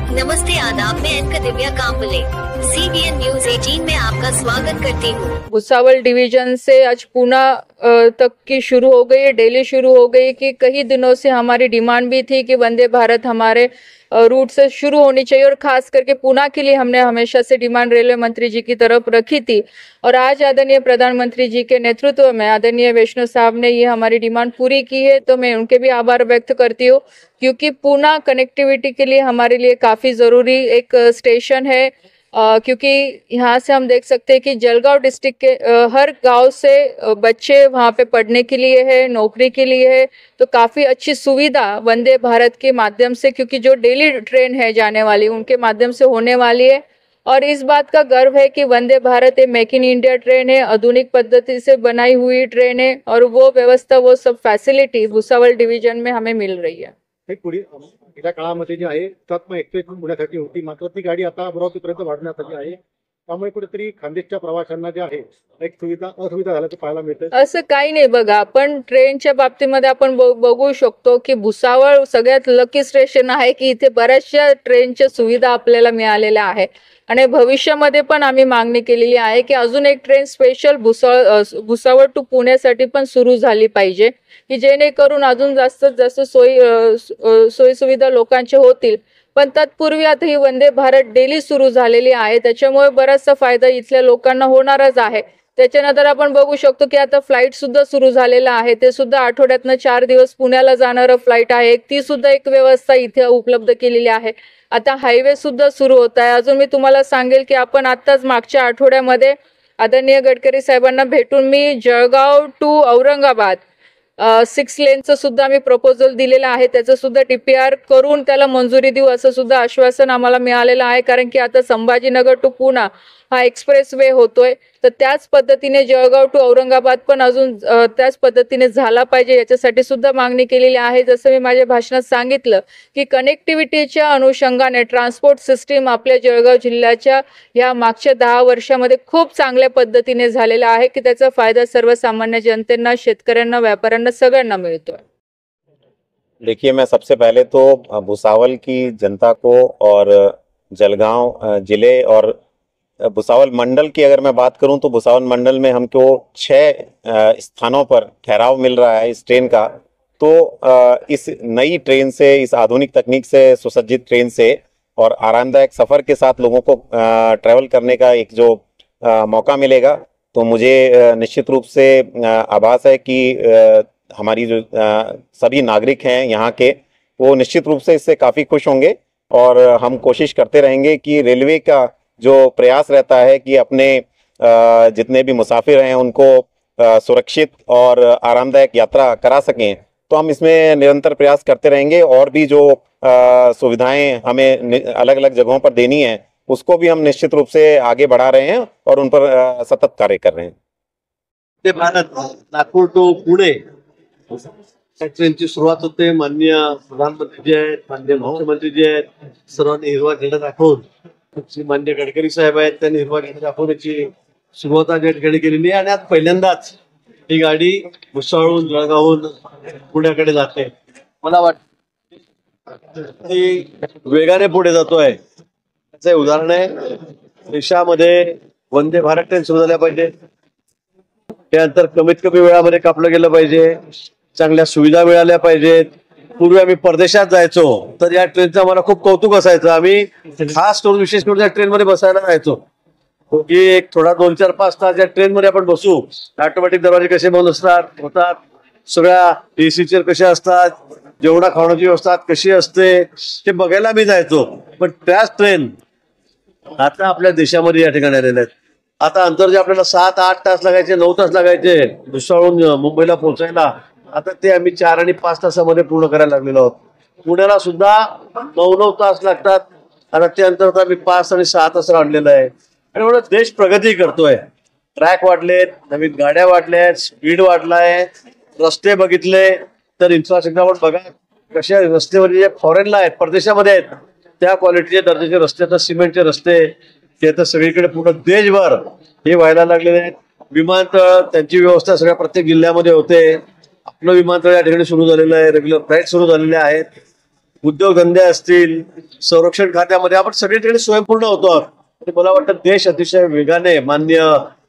नमस्ते आदाब, मैं एनका दिव्या कांपले CBN news 18 में आपका स्वागत करती हूँ। भुसावल डिवीजन से आज पूना तक की शुरू हो गई है, डेली शुरू हो गई कि कई दिनों से हमारी डिमांड भी थी कि वंदे भारत हमारे रूट से शुरू होनी चाहिए और खास करके पूना के लिए हमने हमेशा से डिमांड रेलवे मंत्री जी की तरफ रखी थी। और आज आदरणीय प्रधानमंत्री जी के नेतृत्व में आदरणीय वैष्णव साहब ने ये हमारी डिमांड पूरी की है, तो मैं उनके भी आभार व्यक्त करती हूँ, क्योंकि पूना कनेक्टिविटी के लिए हमारे लिए काफ़ी ज़रूरी एक स्टेशन है। क्योंकि यहाँ से हम देख सकते हैं कि जलगांव डिस्ट्रिक्ट के हर गांव से बच्चे वहाँ पे पढ़ने के लिए है, नौकरी के लिए है, तो काफ़ी अच्छी सुविधा वंदे भारत के माध्यम से, क्योंकि जो डेली ट्रेन है जाने वाली उनके माध्यम से होने वाली है। और इस बात का गर्व है कि वंदे भारत एक मेक इन इंडिया ट्रेन है, आधुनिक पद्धति से बनाई हुई ट्रेन है, और वो व्यवस्था, वो सब फैसिलिटी भुसावल डिवीजन में हमें मिल रही है। गेल्या काळामध्ये जे आहे तत्म एक्सप्रेस पुण्यासाठी होती, मात्र ती गाडी आता अमरावतीपर्यंत वाढवण्यात आली आहे। त्यामुळे कुठेतरी खानदेशच्या प्रवाशांना जे आहे एक असुविधा झाल्याचं पाहायला मिळतं। असं काही नाही बघा, आपण ट्रेनच्या बाबतीमध्ये आपण बघू शकतो की भुसावळ सगळ्यात लकी स्टेशन आहे की इथे बऱ्याचशा ट्रेनच्या सुविधा आपल्याला मिळालेल्या आहे। आणि भविष्यामध्ये पण आम्ही मागणी केलेली आहे की अजून एक ट्रेन स्पेशल भुसावळ टू पुण्यासाठी पण सुरू झाली पाहिजे, की जेणेकरून अजून जास्त सोयी सुविधा लोकांच्या होतील। पण तत्पूर्वी आता ही वंदे भारत डेली सुरू झालेली आहे, त्याच्यामुळे बराचसा फायदा इथल्या लोकांना होणारच आहे। त्याच्यानंतर आपण बघू शकतो की आता फ्लाइट सुद्धा सुरू झालेला आहे, ते सुद्धा आठवड्यातनं 4 दिवस पुण्याला जाणारं फ्लाइट आहे, ती सुद्धा एक व्यवस्था इथे उपलब्ध केलेली आहे। आता हायवे सुद्धा सुरू होत आहे। अजून मी तुम्हाला सांगेल की आपण आताच मागच्या आठवड्यामध्ये आदरणीय गडकरी साहेबांना भेटून मी जळगाव टू औरंगाबाद 6 लेनचं सुद्धा आम्ही प्रपोजल दिलेलं आहे, त्याचं सुद्धा TPR करून त्याला मंजुरी देऊ असं सुद्धा आश्वासन आम्हाला मिळालेलं आहे। कारण की आता संभाजीनगर टू पुणा हा एक्सप्रेस वे होतोय, तर त्याच पद्धतीने जळगाव टू औरंगाबाद पण अजून त्याच पद्धतीने झाला पाहिजे, याच्यासाठी सुद्धा मागणी केलेली आहे। जसं मी माझ्या भाषणात सांगितलं की कनेक्टिव्हिटीच्या अनुषंगाने ट्रान्सपोर्ट सिस्टीम आपल्या जळगाव जिल्ह्याच्या या मागच्या 10 वर्षामध्ये खूप चांगल्या पद्धतीने झालेला आहे, की त्याचा फायदा सर्वसामान्य जनतेना, शेतकऱ्यांना, व्यापाऱ्यांना सगळ्यांना मिळतोय। देखिए, मैं सबसे पहले तो भुसावल की जनता को और जलगांव जिले और भुसावल मंडल की अगर मैं बात करूं तो भुसावल मंडल में हमको 6 स्थानों पर ठहराव मिल रहा है इस ट्रेन का। तो इस नई ट्रेन से, इस आधुनिक तकनीक से सुसज्जित ट्रेन से और आरामदायक सफ़र के साथ लोगों को ट्रैवल करने का एक जो मौका मिलेगा, तो मुझे निश्चित रूप से आभास है कि हमारी जो सभी नागरिक हैं यहाँ के, वो निश्चित रूप से इससे काफ़ी खुश होंगे। और हम कोशिश करते रहेंगे कि रेलवे का जो प्रयास रहता है कि अपने जितने भी मुसाफिर हैं उनको सुरक्षित और आरामदायक यात्रा करा सकें, तो हम इसमें निरंतर प्रयास करते रहेंगे। और भी जो सुविधाएं हमें अलग अलग जगहों पर देनी है, उसको भी हम निश्चित रूप से आगे बढ़ा रहे हैं और उन पर सतत कार्य कर रहे हैं। भारत नागपूर टू पुणे ट्रेनची सुरुवात होते। माननीय प्रधानमंत्री जी आहेत, माननीय मुख्यमंत्री जी आहेत, सर्वांनी हिरवा झेंडा दाखवून, माननीय गडकरी साहेब आहेत, त्यांनी हिरवा झेंडा दाखवण्याची सुरुवात या ठिकाणी केलेली आहे। आणि आज पहिल्यांदाच ही गाडी भुसावळहून, जळगावहून पुण्याकडे जाते। मला वाटतं वेगाने पुढे जातोय, त्याचं उदाहरण आहे। देशामध्ये वंदे भारत ट्रेन सुरू झाल्या पाहिजे, त्यानंतर कमीत कमी वेळामध्ये कापलं गेलं पाहिजे, चांगल्या सुविधा मिळाल्या पाहिजेत। पूर्वी आम्ही परदेशात जायचो तर या ट्रेनचं आम्हाला खूप कौतुक असायचं, आम्ही खास करून विशेष करून या ट्रेनमध्ये बसायला जायचो की एक थोडा 2-4 5 तास या ट्रेनमध्ये आपण बसू, ऑटोमॅटिक दरवाजे कसे बंद होतात, सगळ्या AC चेअर कशा असतात, जेवणा खाण्याची व्यवस्था कशी असते ते बघायला मी जायचो। पण त्याच ट्रेन आता आपल्या देशामध्ये या ठिकाणी आलेल्या आहेत। आता अंतर जे आपल्याला 7-8 तास लागायचे, 9 तास लागायचे भुसावळहून मुंबईला पोहोचायला, आता ते आम्ही 4 आणि 5 तासामध्ये पूर्ण करायला लागलेलो आहोत। पुण्याला सुद्धा 9-9 तास लागतात, आता ते अंतर आम्ही 5 आणि 6 तास आणलेलं आहे। आणि म्हणून देश प्रगती करतोय, ट्रॅक वाढलेत, नवीन गाड्या वाढल्यात, स्पीड वाढलाय, रस्ते बघितले तर इन्फ्रास्ट्रक्चर पण बघा कशा रस्त्यामध्ये जे फॉरेनला आहेत, परदेशामध्ये आहेत, त्या क्वालिटीचे दर्जाचे रस्ते, आता सिमेंटचे रस्ते ते आता सगळीकडे पूर्ण देशभर हे व्हायला लागलेले आहेत। विमानतळ त्यांची व्यवस्था सगळ्या प्रत्येक जिल्ह्यामध्ये होते। आपलं विमानतळ या ठिकाणी सुरू झालेलं आहे, रेग्युलर फ्लाईट सुरू झालेले आहेत। उद्योगधंदे असतील, संरक्षण खात्यामध्ये आपण सगळीकडे स्वयंपूर्ण होतो आहोत. आणि मला वाटतं देश अतिशय वेगाने माननीय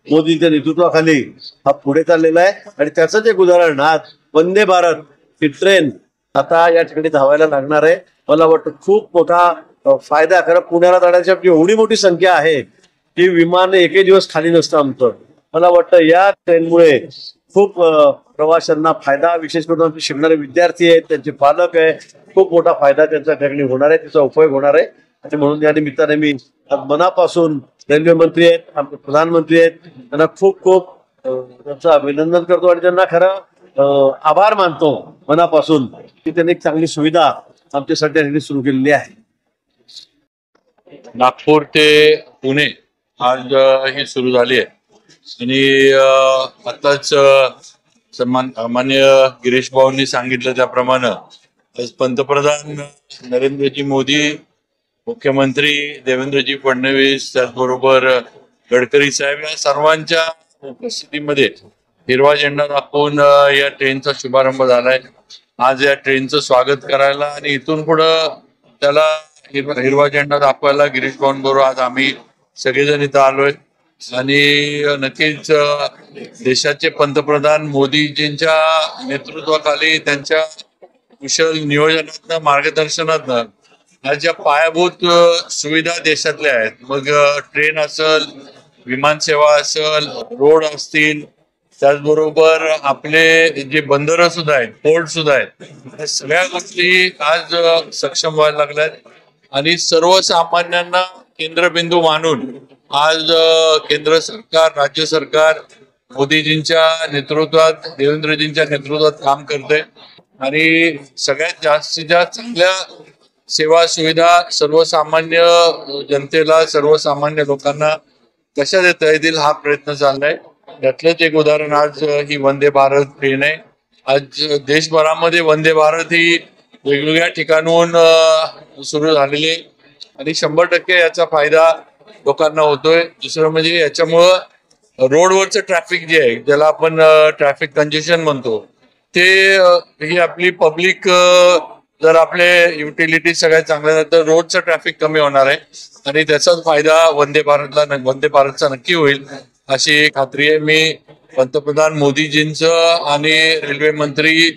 मोदींच्या नेतृत्वाखाली हा पुढे चाललेला आहे. आणि त्याचं एक उदाहरण आज वंदे भारत ही ट्रेन आता या ठिकाणी धावायला लागणार आहे. मला वाटतं खूप मोठा फायदा. कारण पुण्याला जाण्याची एवढी मोठी संख्या आहे की विमान एकही दिवस खाली नसतं आमचं. मला वाटतं या ट्रेनमुळे खूप प्रवाशांना फायदा, विशेष करून आमचे शिकणारे विद्यार्थी आहेत, त्यांचे पालक आहे, खूप मोठा फायदा त्यांच्या ठिकाणी होणार आहे, त्याचा उपयोग होणार आहे. आणि म्हणून या निमित्ताने मी मनापासून रेल्वे मंत्री आहेत, आमचे प्रधानमंत्री आहेत, त्यांना खूप खूप त्यांचं अभिनंदन करतो आणि त्यांना खरं आभार मानतो मनापासून की त्यांनी एक चांगली सुविधा आमच्यासाठी सुरू केलेली आहे. नागपूर ते पुणे आज ही सुरू झाली आहे आणि आताच माननीय गिरीश भाऊंनी सांगितलं त्याप्रमाणे आज पंतप्रधान नरेंद्रजी मोदी, मुख्यमंत्री देवेंद्रजी फडणवीस, त्याचबरोबर गडकरी साहेब या सर्वांच्या उपस्थितीमध्ये हिरवा झेंडा दाखवून या ट्रेनचा शुभारंभ झालाय. आज या ट्रेनचं स्वागत करायला आणि इथून पुढं त्याला हिरवा झेंडा दाखवायला गिरीश भाऊंबरोबर आज आम्ही सगळेजण इथं आलोय. आणि नक्कीच देशाचे पंतप्रधान मोदीजींच्या नेतृत्वाखाली त्यांच्या कुशल नियोजनातनं, मार्गदर्शनातनं आज ज्या पायाभूत सुविधा देशातल्या आहेत, मग ट्रेन असेल, विमानसेवा असेल, रोड असतील, त्याचबरोबर आपले जे बंदरं सुद्धा आहेत, पोर्ट सुद्धा आहेत, या सगळ्या गोष्टी आज सक्षम व्हायला लागल्यात. आणि सर्वसामान्यांना केंद्रबिंदू मानून आज केंद्र सरकार, राज्य सरकार मोदीजींच्या नेतृत्वात, देवेंद्रजींच्या नेतृत्वात काम करते आणि सगळ्यात जास्तीत जास्त चांगल्या सेवा सुविधा सर्वसामान्य जनतेला, सर्वसामान्य लोकांना कशा देता येतील हा प्रयत्न चाललाय. त्यातलंच एक उदाहरण आज ही वंदे भारत ट्रेन आहे. आज देशभरामध्ये वंदे भारत ही वेगवेगळ्या ठिकाणून सुरू झालेली आहे आणि 100% याचा फायदा लोकांना होतोय. दुसरं म्हणजे याच्यामुळं रोडवरचं ट्रॅफिक जे आहे, ज्याला आपण ट्रॅफिक कंजेशन म्हणतो, ते ही आपली पब्लिक जर आपले युटिलिटी सगळ्यात चांगल्या झाल्या तर रोडचं ट्रॅफिक कमी होणार आहे आणि त्याचाच फायदा वंदे भारतचा नक्की होईल अशी खात्री आहे. मी पंतप्रधान मोदीजींचं आणि रेल्वे मंत्री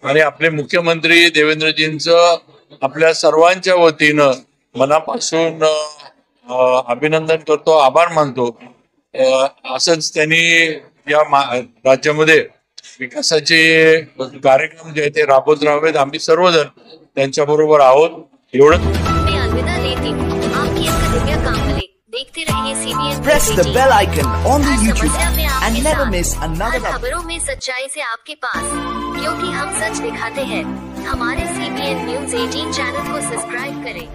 आणि आपले मुख्यमंत्री देवेंद्रजींचं आपल्या सर्वांच्या वतीनं मनापासून अभिनंदन करतो, आभार मानतो. असंच त्यांनी या राज्यामध्ये विकासाचे कार्यक्रम जे ते राबवत राहावेत. आम्ही सर्वजण त्यांच्या बरोबर आहोत. एवढं मैं अलविदा लेती हूँ. आपकी दिव्या कांबले देखते रहिए CBN. Press the bell icon on the her YouTube समस्या में app आपके and never साथ. miss another हर खबरों में सच्चाई से आपके पास, क्योंकि हम सच दिखाते हैं. हमारे CBN News 18 चैनल को सब्सक्राइब करें.